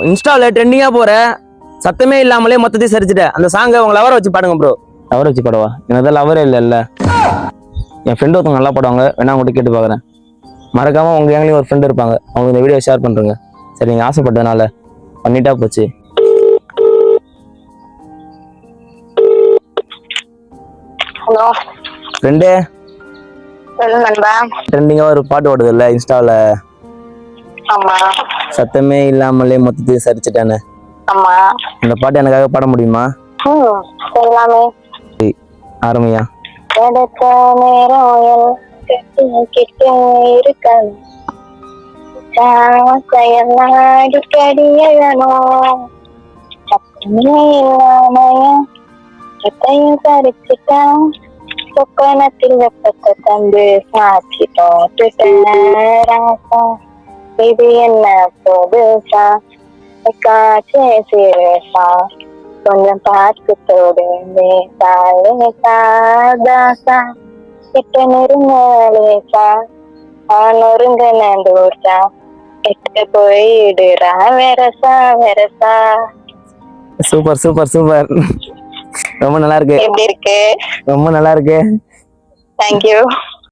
இன்ஸ்டால ட்ரெண்டிங்கா போற சத்தமே இல்லாமலே மொத்தத்தையும் சரிச்சிட்டேன் அந்த சாங்கை உங்க லவரை வச்சு பாடுங்க ப்ரோ. லவரை வச்சு பாடுவா? எனக்கு லவரே இல்ல. என் ஃப்ரெண்டு ஒருத்தவங்க நல்லா பாடுவாங்க, வேணா உங்கள்கிட்ட கேட்டு பாக்குறேன். மறக்காம உங்க கேங்லயும் ஒரு ஃப்ரெண்ட் இருப்பாங்க, அவங்க இந்த வீடியோ ஷேர் பண்றேங்க. சரி, நீங்க ஆசைப்பட்டதுனால பண்ணிட்டா போச்சு. ஹலோ ஃப்ரெண்டே, நண்பா. ட்ரெண்டிங்கா ஒரு பாட்டு ஓடுது இல்ல இன்ஸ்டால, ஆமா சத்தமே இல்லாமலே மொத்தத்தையும் சரிச்சிட்டானே, ஆமா. அந்த பாட்டு எனக்காக பாட முடியுமா? எல்லாமே ஆரம்பியா. எடுத்த நேரம் கிட்ட இருக்கணும், அடிக்கடியணும், சத்தமே இல்லாமைய எத்தையும் சரிச்சுட்டான், சொப்பனத்தில் வெப்பத்தை தந்து சாட்சிட்டோம். இது என்ன புதுசா காற்றே சீரசா கொஞ்சம் பார்த்து தோடுமே சாலேசா கிட்ட நெருங்கலேசா நொறுங்க நந்தூர்சா கிட்ட போயிடுறா வெரசா வெரசா. சூப்பர் சூப்பர் சூப்பர், ரொம்ப நல்லா இருக்கு. எப்படி இருக்கு? ரொம்ப நல்லா இருக்கு. தேங்க்யூ.